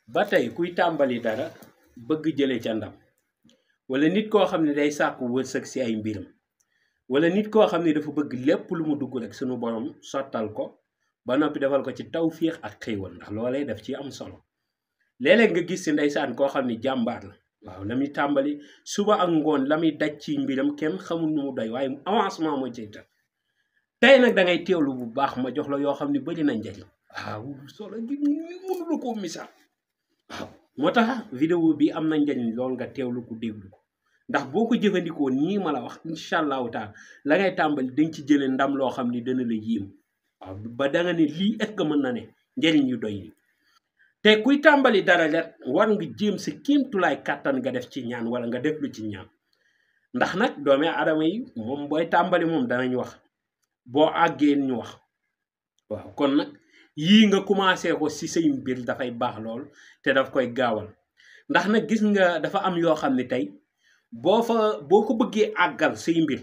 ba tey kuy tàmbali dara bëgg jële ca ndam wala nit koo xam ne day sàkku wërsëg si ay mbiram wala nit koo xam ne dafa bëgg lépp lu mu dugg rek sunu borom sottal ko ba noppi defal ko ci tawfiix ak xéewal ndax loolee daf ci am solo léeg-léeg nga gis si ndeysaan koo xam ne jàmbaar la waaw la muy tàmbali suba ak ngoon la muy daj ci mbiram kenn xamul nu mu doy waaye avancement moo ciy tax tey nag da ngay teewlu bu baax ma jox la yoo xam ne bari na njariñ waaw solo gi mënu la koo misaal waaw moo tax vidéo bi am na njariñ lool nga teewlu ko déglu ko ndax boo ko jëfandikoo nii ma la wax incha allahu taala la ngay tàmbali dañ ci jële ndam loo xam ni dana la yéem waaw ba da nga ne lii est-ce que mën na ne njariñ yu doy ni te kuy tàmbali dara rek war nga jéem sa kéemtulaay kàttan nga def ci ñaan wala nga def lu ci ñaan ndax nag doomi aadama yi moom booy tàmbali moom danañ wax boo àggee ñu wax waaw kon nag yii nga commencé ko si say mbir dafay baax lool te daf koy gaawal ndax nag gis nga dafa am yoo xam ne tey boo ko bëggee àggal say mbir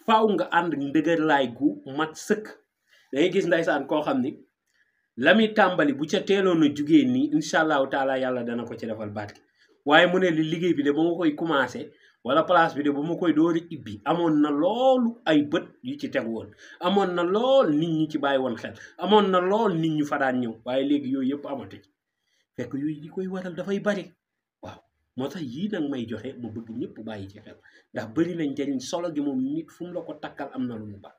faaw nga ànd ndëgër laay gu mat sëkk dangay gis ndaysaan koo xam ni la muy tàmbali bu ca teeloon a jugee nii incha allahu taala yàlla dana ko ci defal barke waaye mu ne li liggéey bi de ba ma koy commencé wala place bi de ba ma koy doori ibbi amoon na loolu ay bët yu ci teg woon amoon na lool nit ñi ci bàyyi woon xel amoon na lool nit ñu fa daan ñëw waaye léegi yooyu yëpp amatu ci fekk yooyu li koy waral dafay bari waaw moo tax yii nag may joxe mu bëgg ñëpp bàyyi ci xel ndax bari nañ njariñ solo gi moom nit fu mu la ko takkal am na lu mu baax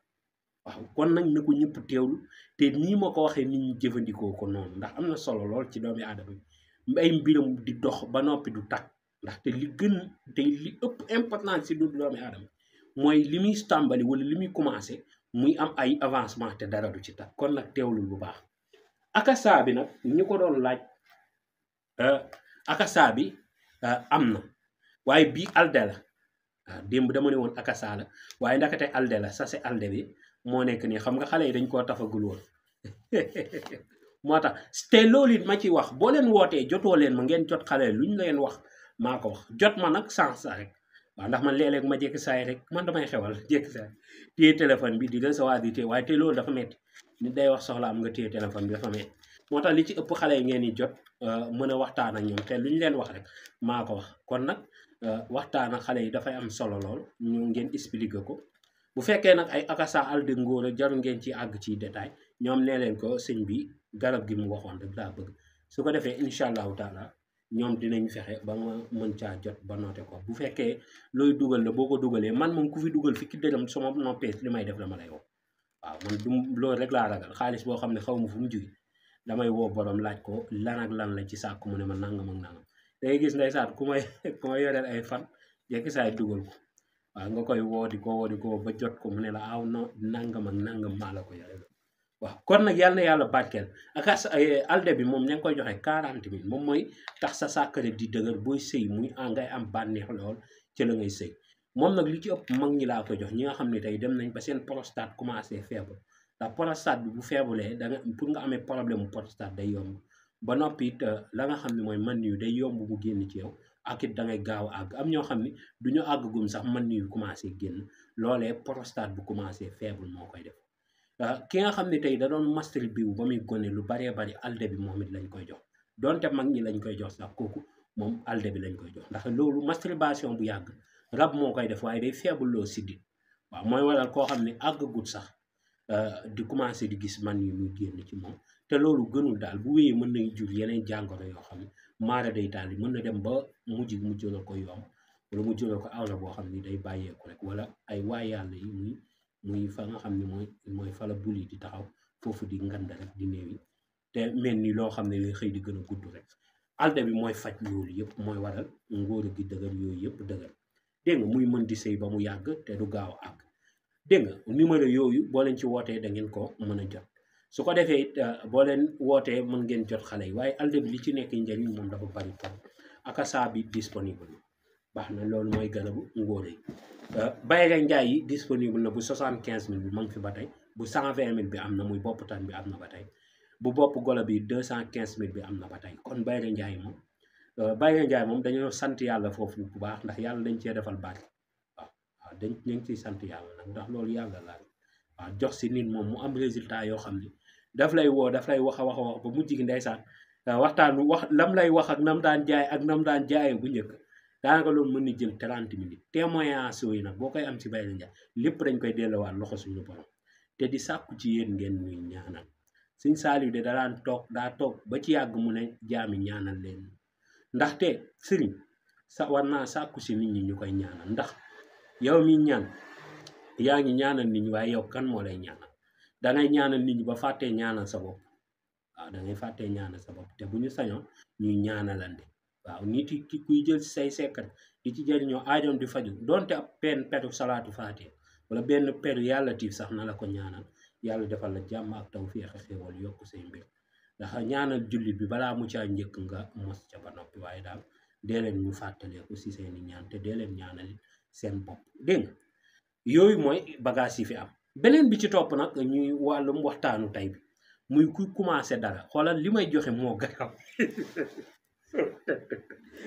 waaw kon nag na ko ñëpp teewlu te nii ma ko waxee nit ñi jëfandikoo ko noonu ndax am na solo lool ci doomi aadama bi ay mbiram di dox ba noppi du takk ndaxte li gën te li ëpp importance si du doomi aadama mooy li muy tàmbali wala li muy commencé muy am ay avancement te dara du ci takk kon nag teewlul bu baax akasa bi nag ñu ko doon laaj akasa bi am na waaye bii alde la waaw démb dama ne woon akasa la waaye ndakate alde la sa c'est alde bi moo nekk nii xam nga xale yi dañ koo tafagul woon moo tax te loolu it ma ci wax boo leen wootee jotoo leen ma ngeen jot xale luñ leen wax maa ko wax jot ma nag sans ça rek waaw ndax man léeg-léeg ma jékki saay rek man damay xewal jékki saay téye téléphone bi di recevoir di téye waaye te loolu dafa metti nit day wax soxla am nga téye téléphone bi dafa metti moo tax li ci ëpp xale yi ngeen di jot mën a waxtaan ak ñoom te luñ leen wax rek maa ko wax kon nag waxtaan ak xale yi dafay am solo lool ñu ngeen expliquer ko bu fekkee nag ay akasa alde ngóor a jarul ngeen ci àgg ci détail ñoom nee leen ko sëñ bi garab gi mu waxoon rek laa bëgg su ko defee incha allahu taala ñoom dinañ fexe ba nga mën caa jot ba noote ko bu fekkee looy dugal la boo ko dugalee man moom ku fi dugal fi ki dërëm sama noppee li may def la ma lay woo waaw man du loolu rek laa ragal xaalis boo xam ne xaw ma fu mu jóge damay woo borom laaj ko lan ak lan la ci sàkk mu ne ma nangam ak nangam da ngay gis ndeysaan ku may yoreel ay fan jekki saay dugal ko waaw nga koy woo di ko ba jot ko mu ne la aw no nangam ak nangam maa la ko yoreel waaw kon nag yàlla na yàlla barkeel akas alde bi moom ña ngi koy joxe 40 000 moom mooy tax sa sàkkare di dëgër booy sëy muy ngay am bànneex lool ci la ngay sëy moom nag li ci ëpp mag ñi laa ko jox ñi nga xam ne tey dem nañ ba seen prostate commencé faible ndax prostate bi bu faibulee da nga pour nga amee problème mu prostate day yomb ba noppi it la nga xam ne mooy man yu day yomb mu génn ci yow ak it da ngay gaaw a àgg am ñoo xam ne du ñu àggagum sax man yu commencé génn loolee prostate bu commencé faible moo koy def ki nga xam ne tey da doon master biw ba muy gone lu baree bari alde bi moom it lañ koy jox donte mag ñi lañ koy jox sax kooku moom alde bi lañ koy jox ndax loolu masturbation bu yàgg rab moo koy def waaye day faible loo siddit waaw mooy waral koo xam ne àggagut sax di commencé di gis man yu muy génn ci moom te loolu gënul daal bu wéyee mën nañ jur yeneen jàngoro yoo xam ne maara day taal yi mën na dem ba mujj la ko yomb wala mu jëlal ko awla boo xam ni day bàyyeeku rek wala ay waay yàlla yi muy fa nga xam ne mooy fa la buli di taxaw foofu di nganda rek di néew yi te mel ni loo xam ne lay xëy di gën a gudd rek alde bi mooy faj loolu yëpp mooy waral ngóor gi dëgër yooyu yëpp dëgër dégg nga muy mën di sëy ba mu yàgg te du gaaw àgg dégg nga numéro yooyu boo leen ci wootee da ngeen ko mën a jot su ko defee it boo leen wootee mën ngeen jot xale yi waaye alde bi li ci nekk njëriñ moom dafa bari trop akasa bi disponible baax na loolu mooy garabu ngóor yi bayre njaay yi disponible na bu 75 000 bi ma ngi fi ba tey bu 120 000 bi am na muy bopp tan bi am na ba tey bu bopp golo bi 215 000 bi am na ba tey kon bayre njaay moom dañoo sant yàlla foofu bu baax ndax yàlla dañ cee defal barke waaw dañ ngi ciy sant yàlla nag ndax loolu yàlla la waaw jox si nit moom mu am résultat yoo xam ni daf lay woo daf lay wax a wax ba mujj gi ndeysaan waxtaan wax lam lay wax ak nam daan jaay ak nam daan jaayee bu njëkk daanaka loolu mën na jël 30 minutes témoignage yi nag boo koy am ci Bayra Ndiaye lépp dañ koy delluwaat loxo suñu borom te di sàkku ci yéen ngeen ñuy ñaanal Sëñ Saaliw de daa toog ba ci yàgg mu ne jaami ñaanal leen ndaxte sëriñ war naa sàkku si nit ñi ñu koy ñaanal ndax yow mi ñaan yaa ngi ñaanal nit ñi waaye yow kan moo lay ñaanal dangay ñaanal nit ñi ba fàttee ñaanal sa bopp waaw dangay fàttee ñaanal sa bopp te bu ñu sañoon ñuy ñaanalante waaw nit ki kuy jël say sekkat di ci jëriñoo aajoom di faju donte ab peru salaatu faatee wala benn peru yàlla tiif sax na la ko ñaanal yàlla defal la jàmm ak tawfeex ak xéewal yokk say mbir ndax ñaanal jullit bi balaa mu caa njëkk nga mos ca ba noppi waaye daal dee leen ñu fàttaleeku si seeni ñaan te dee leen ñaanal seen bopp dégg nga yooyu mooy bagage yi fi am beneen bi ci topp nag ñuy wàllum waxtaanu tey bi muy kuy commencé dara xoolal li may joxe moo garaw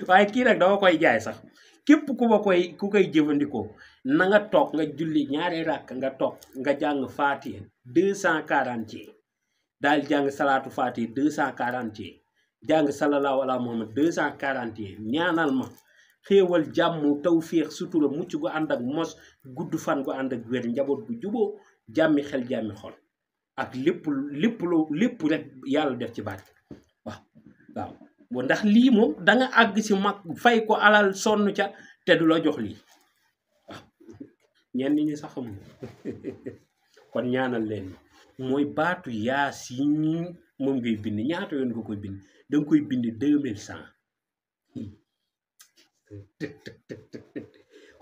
waaye kii nag dama koy jaay sax képp ku koy jëfandikoo na nga toog nga julli ñaari ràkk nga toog nga jàng faatiha 240 daal jàng salaatu faatiha 240 jàng sallallahu ala muhammad 240 ñaanal ma xéewal jàmm tawféex sutura mucc gu ànd ak mos gudd fan gu ànd ak wér njaboot gu juboo jàmmi xel jàmmi xol ak lépp rek yàlla def ci barke waaw ndax lii moom danga àgg si mag fay ko alal sonn ca te du la jox lii waaw ñenn ñi sax xamul kon ñaanal leen mooy baatu Yaasiin moom ngay bind ñaata yoon nga koy bind danga koy bind 2100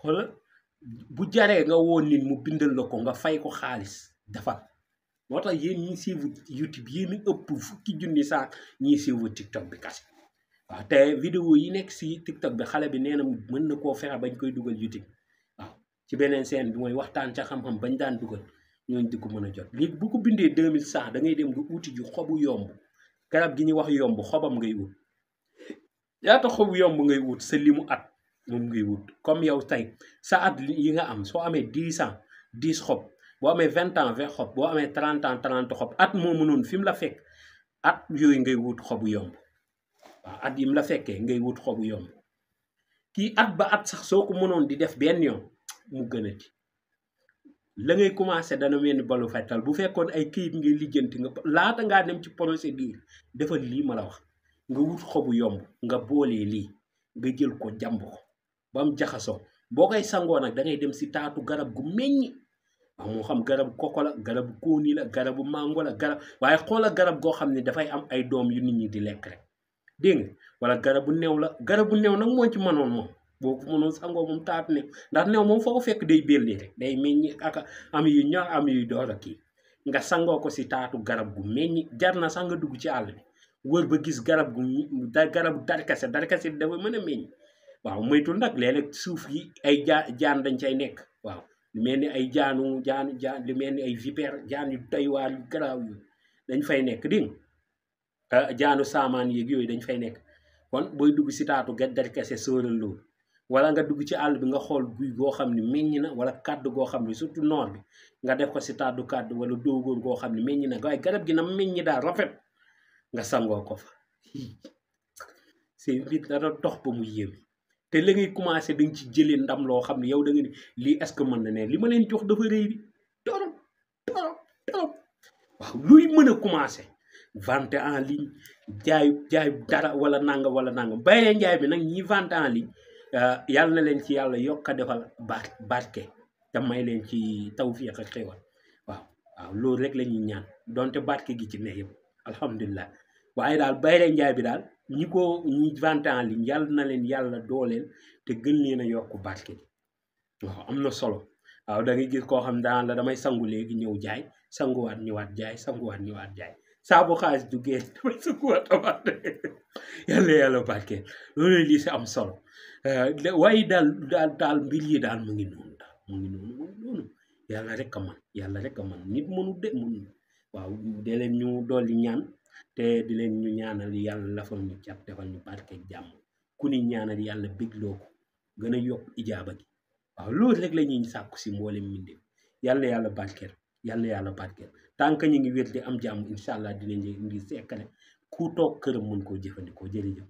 xoolal bu jaree nga woon nit mu bindal la ko nga fay ko xaalis dafa moo tax yéen ñi suivre YouTube yéen ëpp fukki junni saak ñi suivre TikTok bi kase waaw te vidéo yi nekk si TikTok bi xale bi nee na mën na koo fexe bañ koy dugal YouTube waaw ci beneen scène bi mooy waxtaan ca xam-xam bañ daan dugal ñooñu di ko mën a jot léegi bu ko bindee 2100 da ngay dem nga uti ji xobu yomb garab gi ñuy wax yomb xobam ngay wut yaata xobu yomb ngay wut sa limu at moom ngay wut comme yow tey sa at yi nga am soo amee 10 ans 10 xob boo amee 20 ans 20 xob boo amee 30 ans 30 xob at moomu noonu fi mu la fekk at yooyu ngay wut xobu yomb waaw at yi mu la fekkee ngay wut xobu yomb kii at ba at sax soo ko mënoon di def benn yoon mu gënati la ngay commencé dana mel ni balu fettal bu fekkoon ay këyit ngay lijjanti nga laata ngaa dem ci procédure defal lii ma la wax nga wut xobu yomb nga boolee lii nga jël ko jàmb ko ba mu jaxasoo boo koy sangoo nag da ngay dem si taatu garab gu meññi waaw moo xam garabu koko la garabu kóoni la garabu mango la waaye xoola garab goo xam ne dafay am ay doom yu nit ñi di lekk rek dégg nga wala garabu new la garabu new nag moo ci mënoon moom boo ko mënoon sangoo moom taatu new ndax new moom foo ko fekk day belli rek day meññi ak am yu ñor am yu door a kii nga sangoo ko si taatu garab gu meññi jar na sax nga dugg ci àll bi wër ba gis garabu darkase dafa mën a meññ waaw moytul nag léeg-léeg suuf yi ay jaan dañ cay nekk waaw lu mel ni ay jaan lu mel ni ay vipère jaan yu doy waar yu garaaw yu dañ fay nekk dégg nga jaanu saamaan yeeg yooyu dañ fay nekk kon booy dugg si taatu darkase sóoral loolu wala nga dugg ci àll bi nga xool guy goo xam ne meññ na wala kàdd goo xam ne surtout noor bi nga def ko si taatu kàdd wala dóogóor goo xam ne meññ na waaye garab gi na meññi daal rafet nga sangoo ko fa c'est nit dara dox ba mu yéeme te la ngay commencé da nga ci jëlee ndam loo xam ne yow da nga ni lii est-ce que mën na ne li ma leen jox dafa rëy bi torop waaw luy mën a commencé vente en ligne jaay dara wala nanga Bayra Ndiaye bi nag ñi vente en ligne yàlla na leen ci yàlla yokk a defal barke te may leen ci tawfiq ak xéwal waaw loolu rek la ñuy ñaan donte barke gi ci ne yëpp alhamdulilah waaye daal Bayra Ndiaye bi daal ñi vente en ligne yàlla na leen yàlla dooleel te gën leen a yokk barke gi waaw am na solo waaw da ngay gis koo xam daan la damay sangu léegi ñëw jaay sanguwaat ñëwaat jaay saa bu xaalis duggee damay sanguwaat amaat yàlla barkeel loolu lii si am solo waaye daal mbir yi daal mu ngi noonu yàlla rek a man nit mënu de mënu waaw de leen ñu dolli ñaan te di leen ñu ñaanal yàlla lafal ñu cat defal ñu barke jàmm ku ni ñaanal yàlla bégloo ko gën a yokk ijaaba gi waaw loolu rek la ñuy sàkku si mboolem mbindeef yàlla barkeel tant que ñu ngi wér di am jàmm incha allah dinañ indi sekkale ku toog këram mën koo jëfandikoo jërëjëf